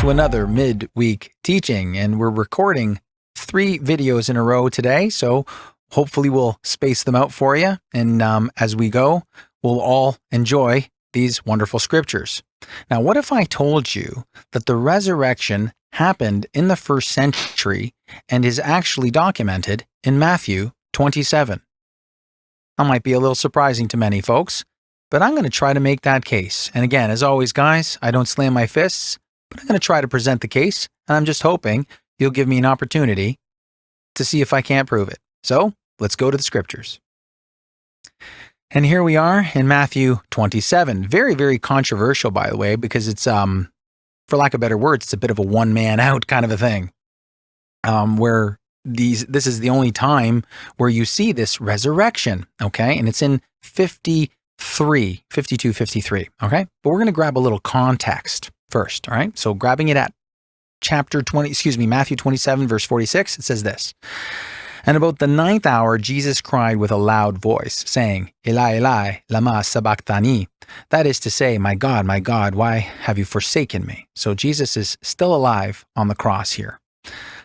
to another midweek teaching, and we're recording 3 videos in a row today, so hopefully we'll space them out for you, and as we go, we'll all enjoy these wonderful scriptures. Now, what if I told you that the resurrection happened in the first century and is actually documented in Matthew 27? That might be a little surprising to many folks, but I'm going to try to make that case. And again, as always, guys, I don't slam my fists, but I'm going to try to present the case, and I'm just hoping you'll give me an opportunity to see if I can't prove it. So, let's go to the scriptures. And here we are in Matthew 27. Very, very controversial, by the way, because it's, for lack of better words, it's a bit of a one-man out kind of a thing, where this is the only time where you see this resurrection, okay? And it's in 52, 53, okay? But we're going to grab a little context first, all right? So grabbing it at Matthew 27, verse 46, it says this. And about the 9th hour, Jesus cried with a loud voice, saying, Eli, Eli, lama sabachthani. That is to say, my God, why have you forsaken me? So Jesus is still alive on the cross here.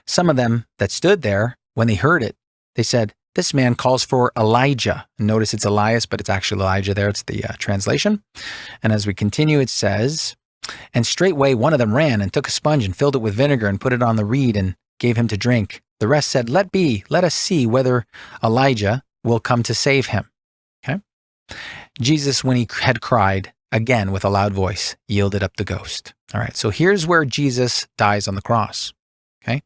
Some of them that stood there, when they heard it, they said, this man calls for Elijah. And notice it's Elias, but it's actually Elijah there. It's the translation. And as we continue, it says, and straightway one of them ran and took a sponge and filled it with vinegar and put it on the reed and gave him to drink. The rest said, let us see whether Elijah will come to save him. Okay. Jesus, when he had cried, again with a loud voice, yielded up the ghost. All right, so here's where Jesus dies on the cross. Okay.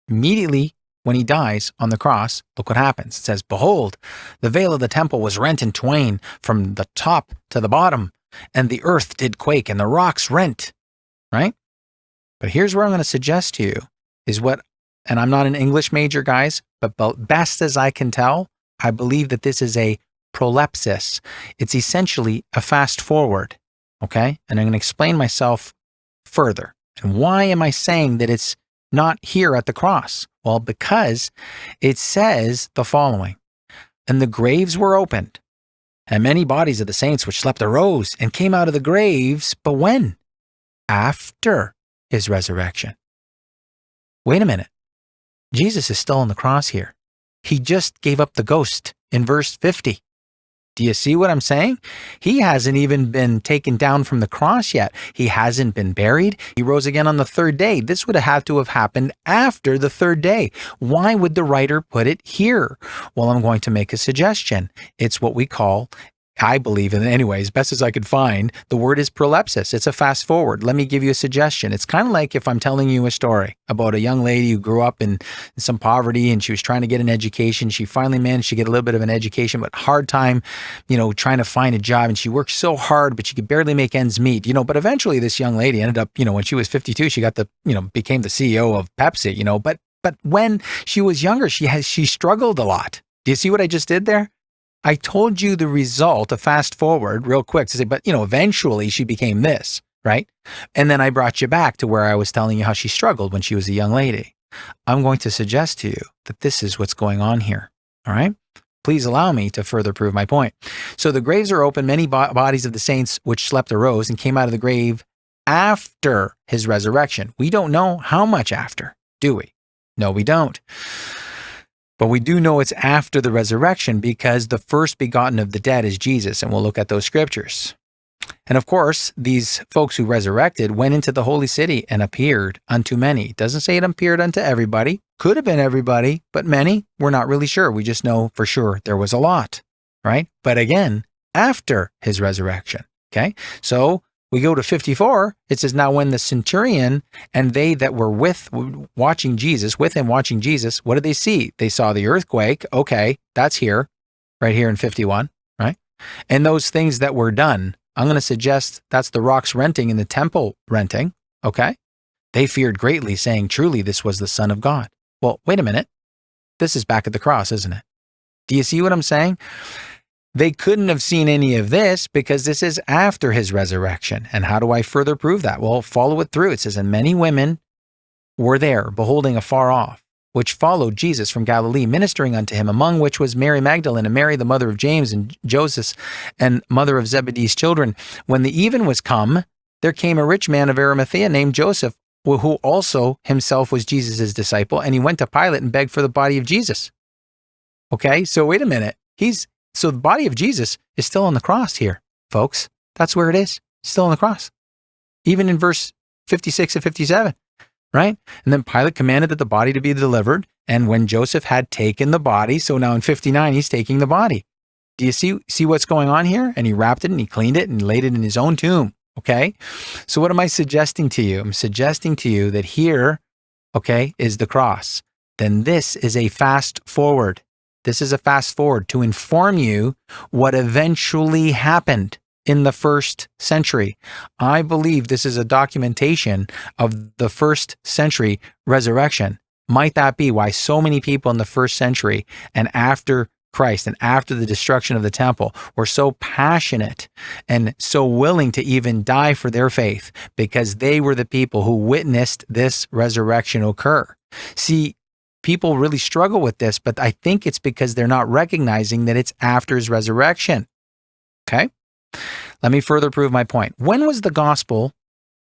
Immediately when he dies on the cross, look what happens. It says, behold, the veil of the temple was rent in twain from the top to the bottom, and the earth did quake, and the rocks rent. Right? But here's where I'm going to suggest to you is what, and I'm not an English major, guys, but best as I can tell, I believe that this is a prolepsis. It's essentially a fast forward, okay? And I'm going to explain myself further. And why am I saying that it's not here at the cross? Well, because it says the following, and the graves were opened, and many bodies of the saints which slept arose and came out of the graves, but when? After his resurrection. Wait a minute. Jesus is still on the cross here. He just gave up the ghost in verse 50. Do you see what I'm saying? He hasn't even been taken down from the cross yet. He hasn't been buried. He rose again on the 3rd day. This would have had to have happened after the 3rd day. Why would the writer put it here? Well, I'm going to make a suggestion. It's what we call, I believe, and anyways, best as I could find, the word is prolepsis. It's a fast forward. Let me give you a suggestion. It's kind of like if I'm telling you a story about a young lady who grew up in some poverty and she was trying to get an education. She finally managed to get a little bit of an education, but hard time, trying to find a job. And she worked so hard, but she could barely make ends meet, but eventually this young lady ended up, when she was 52, she got became the CEO of Pepsi, but when she was younger, she struggled a lot. Do you see what I just did there? I told you the result, a fast forward real quick to say, but eventually she became this, right? And then I brought you back to where I was telling you how she struggled when she was a young lady. I'm going to suggest to you that this is what's going on here, all right? Please allow me to further prove my point. So the graves are open, many bodies of the saints which slept arose and came out of the grave after his resurrection. We don't know how much after, do we? No, we don't. But we do know it's after the resurrection because the first begotten of the dead is Jesus, and we'll look at those scriptures. And of course, these folks who resurrected went into the holy city and appeared unto many. It doesn't say it appeared unto everybody. Could have been everybody, but many, we're not really sure. We just know for sure there was a lot, right? But again, after his resurrection, okay? So we go to 54, it says, now when the centurion and they that were with him watching Jesus, what did they see? They saw the earthquake. Okay, that's here, right here in 51, right? And those things that were done, I'm going to suggest that's the rocks renting and the temple renting, okay? They feared greatly, saying, truly, this was the Son of God. Well, wait a minute. This is back at the cross, isn't it? Do you see what I'm saying? They couldn't have seen any of this because this is after his resurrection. And how do I further prove that? Well, follow it through. It says, and many women were there, beholding afar off, which followed Jesus from Galilee, ministering unto him, among which was Mary Magdalene, and Mary, the mother of James and Joseph, and mother of Zebedee's children. When the even was come, there came a rich man of Arimathea named Joseph, who also himself was Jesus' disciple, and he went to Pilate and begged for the body of Jesus. Okay, so wait a minute. So the body of Jesus is still on the cross here, folks. That's where it is, still on the cross. Even in verse 56 and 57, right? And then Pilate commanded that the body to be delivered, and when Joseph had taken the body, so now in 59, he's taking the body. Do you see what's going on here? And he wrapped it and he cleaned it and laid it in his own tomb. Okay. So what am I suggesting to you? I'm suggesting to you that here, okay, is the cross. Then this is a fast forward. This is a fast forward to inform you what eventually happened in the first century. I believe this is a documentation of the first century resurrection. Might that be why so many people in the first century and after Christ and after the destruction of the temple were so passionate and so willing to even die for their faith, because they were the people who witnessed this resurrection occur. See, people really struggle with this, but I think it's because they're not recognizing that it's after his resurrection. Okay? Let me further prove my point. When was the Gospel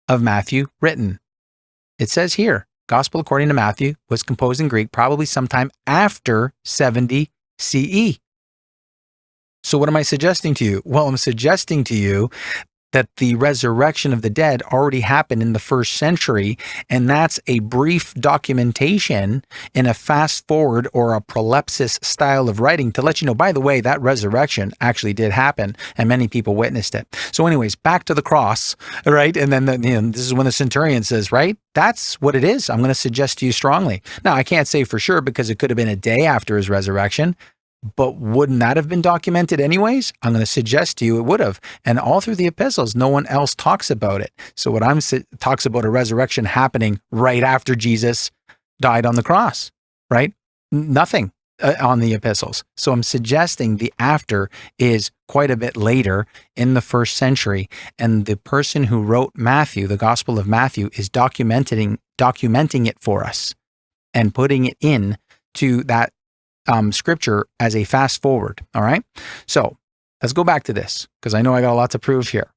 of Matthew written? It says here, Gospel according to Matthew was composed in Greek probably sometime after 70 CE. So what am I suggesting to you? Well, I'm suggesting to you that the resurrection of the dead already happened in the first century, and that's a brief documentation in a fast forward or a prolepsis style of writing to let you know, by the way, that resurrection actually did happen and many people witnessed it. So anyways, back to the cross, right? And then this is when the centurion says, right? That's what it is. I'm going to suggest to you strongly. Now, I can't say for sure because it could have been a day after his resurrection, but wouldn't that have been documented anyways? I'm going to suggest to you it would have. And all through the epistles, no one else talks about it. So what talks about a resurrection happening right after Jesus died on the cross, right? Nothing on the epistles. So I'm suggesting the after is quite a bit later in the first century. And the person who wrote Matthew, the Gospel of Matthew, is documenting it for us and putting it in to that scripture as a fast forward. All right. So let's go back to this because I know I got a lot to prove here.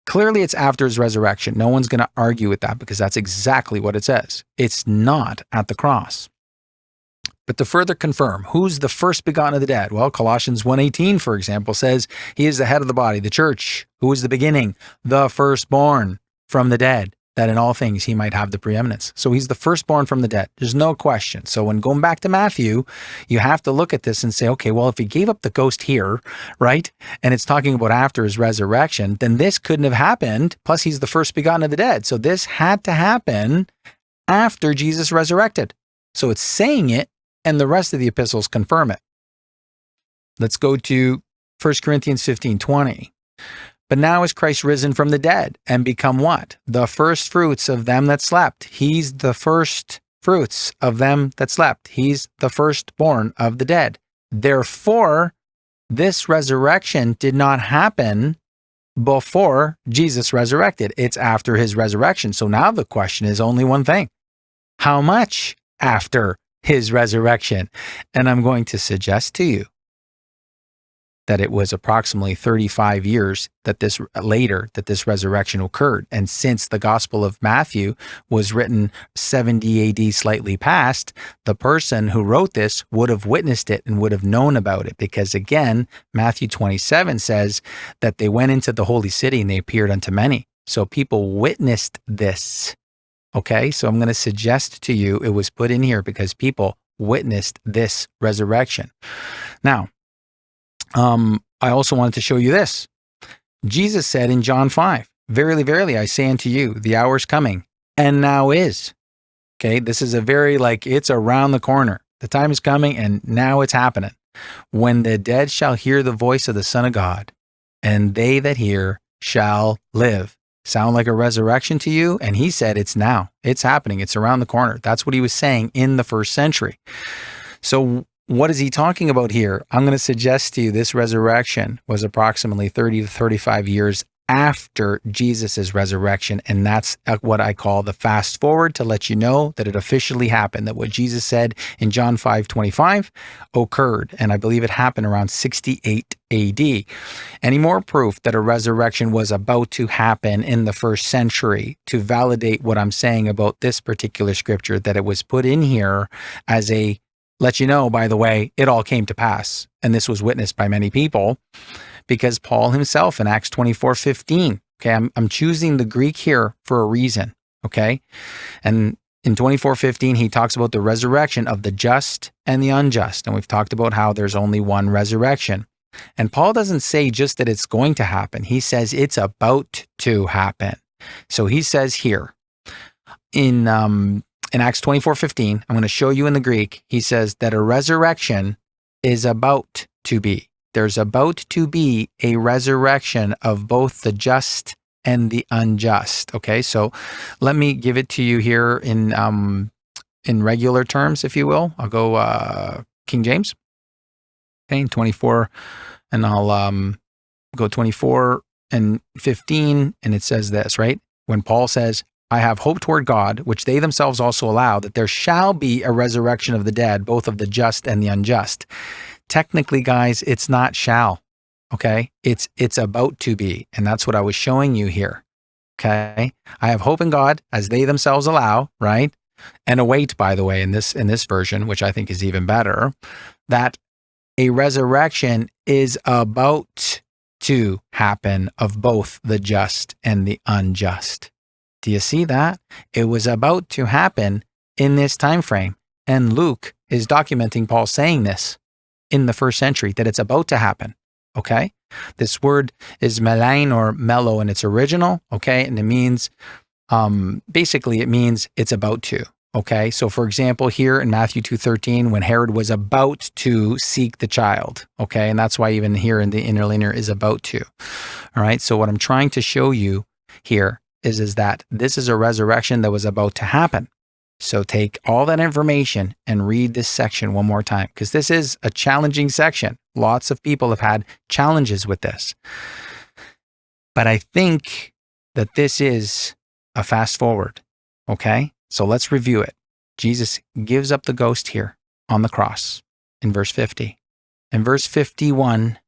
Clearly, it's after his resurrection. No one's going to argue with that because that's exactly what it says. It's not at the cross. But to further confirm, who's the first begotten of the dead? Well, Colossians 1:18, for example, says he is the head of the body, the church. Who is the beginning? The firstborn from the dead, that in all things he might have the preeminence. So he's the firstborn from the dead. There's no question. So when going back to Matthew, you have to look at this and say, okay, well, if he gave up the ghost here, right, and it's talking about after his resurrection, then this couldn't have happened. Plus, he's the first begotten of the dead. So this had to happen after Jesus resurrected. So it's saying it, and the rest of the epistles confirm it. Let's go to 1 Corinthians 15:20. But now is Christ risen from the dead and become what? The first fruits of them that slept. He's the first fruits of them that slept. He's the firstborn of the dead. Therefore, this resurrection did not happen before Jesus resurrected. It's after his resurrection. So now the question is only one thing. How much after his resurrection? And I'm going to suggest to you that it was approximately 35 years later that this resurrection occurred. And since the Gospel of Matthew was written 70 AD slightly past, the person who wrote this would have witnessed it and would have known about it. Because again, Matthew 27 says that they went into the holy city and they appeared unto many. So people witnessed this. Okay, so I'm going to suggest to you it was put in here because people witnessed this resurrection. Now, I also wanted to show you this. Jesus said in John 5, verily, verily, I say unto you, the hour is coming, and now is. Okay, this is a very, it's around the corner. The time is coming, and now it's happening. When the dead shall hear the voice of the Son of God, and they that hear shall live. Sound like a resurrection to you? And he said, it's now. It's happening. It's around the corner. That's what he was saying in the first century. So what is he talking about here? I'm going to suggest to you this resurrection was approximately 30 to 35 years after Jesus' resurrection. And that's what I call the fast forward, to let you know that it officially happened, that what Jesus said in John 5:25 occurred. And I believe it happened around 68 AD. Any more proof that a resurrection was about to happen in the first century to validate what I'm saying about this particular scripture, that it was put in here as a let you know, by the way, it all came to pass. And this was witnessed by many people, because Paul himself in Acts 24:15, okay, I'm choosing the Greek here for a reason, okay? And in 24:15, he talks about the resurrection of the just and the unjust. And we've talked about how there's only one resurrection. And Paul doesn't say just that it's going to happen. He says it's about to happen. So he says here in Acts 24:15, I'm going to show you in the Greek, he says that a resurrection is about to be. There's about to be a resurrection of both the just and the unjust. Okay, so let me give it to you here in regular terms, if you will. I'll go King James. Okay, 24, and I'll go 24 and 15, and it says this, right? When Paul says, I have hope toward God, which they themselves also allow, that there shall be a resurrection of the dead, both of the just and the unjust. Technically, guys, it's not shall, okay? It's about to be, and that's what I was showing you here, okay? I have hope in God, as they themselves allow, right? And await, by the way, in this version, which I think is even better, that a resurrection is about to happen of both the just and the unjust. Do you see that? It was about to happen in this time frame. And Luke is documenting Paul saying this in the first century, that it's about to happen. Okay? This word is melain or mellow in its original. Okay? And it means, basically it means it's about to. Okay? So for example, here in Matthew 2:13, when Herod was about to seek the child. Okay? And that's why even here in the interlinear is about to. All right? So what I'm trying to show you here is that this is a resurrection that was about to happen. So take all that information and read this section one more time, because this is a challenging section. Lots of people have had challenges with this. But I think that this is a fast forward, okay? So let's review it. Jesus gives up the ghost here on the cross in verse 50. In verse 51,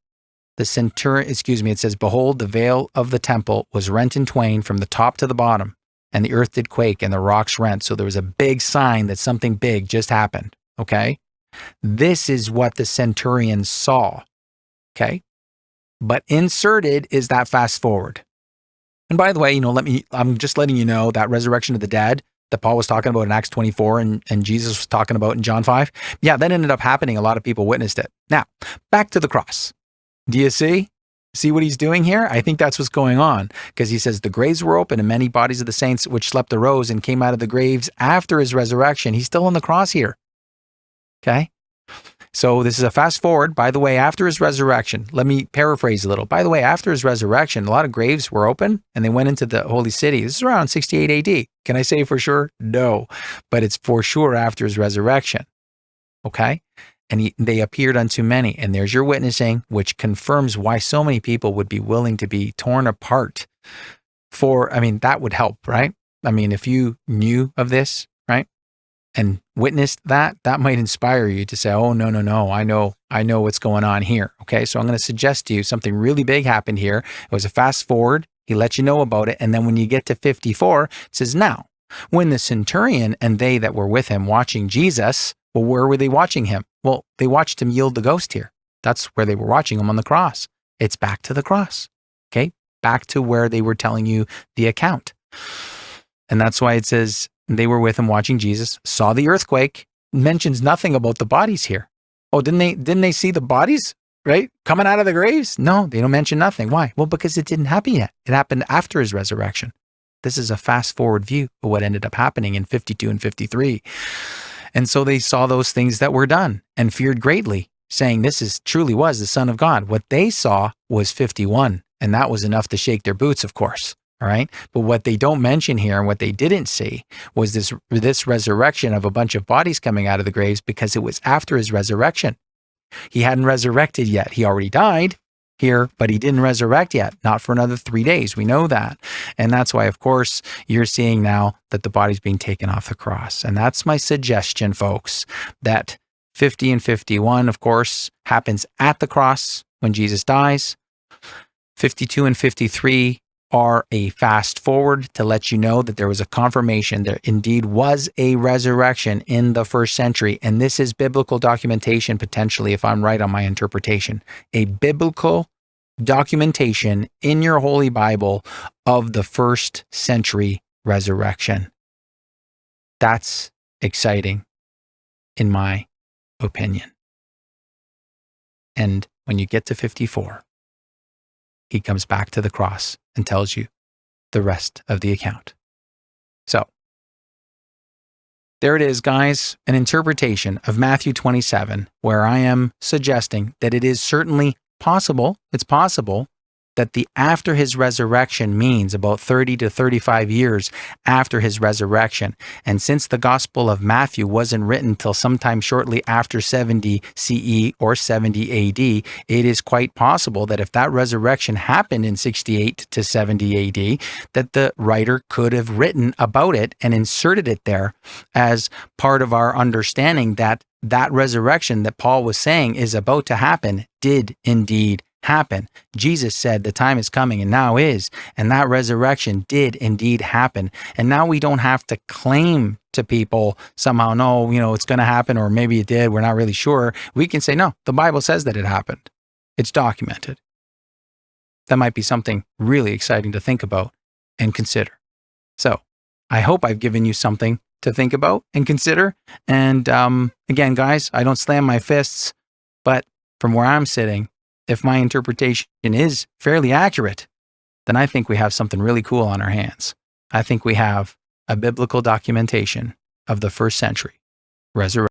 the centurion, it says, behold, the veil of the temple was rent in twain from the top to the bottom, and the earth did quake and the rocks rent. So there was a big sign that something big just happened, okay? This is what the centurion saw, okay? But inserted is that fast forward. And by the way, I'm just letting you know that resurrection of the dead that Paul was talking about in Acts 24 and Jesus was talking about in John 5, yeah, that ended up happening. A lot of people witnessed it. Now, back to the cross. Do you see? See what he's doing here? I think that's what's going on, because he says the graves were open and many bodies of the saints which slept arose and came out of the graves after his resurrection. He's still on the cross here. Okay? So this is a fast forward. By the way, after his resurrection, let me paraphrase a little. By the way, after his resurrection, a lot of graves were open and they went into the holy city. This is around 68 AD. Can I say for sure? No, but it's for sure after his resurrection. Okay? And they appeared unto many. And there's your witnessing, which confirms why so many people would be willing to be torn apart that would help, right? If you knew of this, right? And witnessed that might inspire you to say, oh, no, I know what's going on here. Okay, so I'm going to suggest to you something really big happened here. It was a fast forward. He let you know about it. And then when you get to 54, it says, now, when the centurion and they that were with him watching Jesus, well, where were they watching him? Well, they watched him yield the ghost here. That's where they were watching him, on the cross. It's back to the cross. Okay, back to where they were telling you the account. And that's why it says, they were with him watching Jesus, saw the earthquake, mentions nothing about the bodies here. Oh, didn't they see the bodies, right? Coming out of the graves? No, they don't mention nothing. Why? Well, because it didn't happen yet. It happened after his resurrection. This is a fast forward view of what ended up happening in 52 and 53. And so they saw those things that were done and feared greatly, saying this truly was the Son of God. What they saw was 51, and that was enough to shake their boots, of course. All right. But what they don't mention here and what they didn't see was this resurrection of a bunch of bodies coming out of the graves, because it was after his resurrection. He hadn't resurrected yet. He already died. here, but he didn't resurrect yet, not for another 3 days. We know that. And that's why, of course, you're seeing now that the body's being taken off the cross. And that's my suggestion, folks, that 50 and 51, of course, happens at the cross when Jesus dies. 52 and 53 are a fast forward to let you know that there was a confirmation there indeed was a resurrection in the first century. And this is biblical documentation, potentially, if I'm right on my interpretation. A biblical documentation in your Holy Bible of the first century resurrection. That's exciting, in my opinion. And when you get to 54, he comes back to the cross and tells you the rest of the account. So, there it is, guys, an interpretation of Matthew 27, where I am suggesting that it is certainly possible, it's possible, that the after his resurrection means about 30 to 35 years after his resurrection. And since the Gospel of Matthew wasn't written till sometime shortly after 70 CE or 70 AD, it is quite possible that if that resurrection happened in 68 to 70 AD, that the writer could have written about it and inserted it there as part of our understanding that that resurrection that Paul was saying is about to happen did indeed happen. Jesus said the time is coming and now is, and that resurrection did indeed happen. And now we don't have to claim to people somehow, no, it's going to happen, or maybe it did, we're not really sure. We can say, no, the Bible says that it happened. It's documented. That might be something really exciting to think about and consider. So I hope I've given you something to think about and consider. And again, guys, I don't slam my fists, but from where I'm sitting, if my interpretation is fairly accurate, then I think we have something really cool on our hands. I think we have a biblical documentation of the first century resurrection.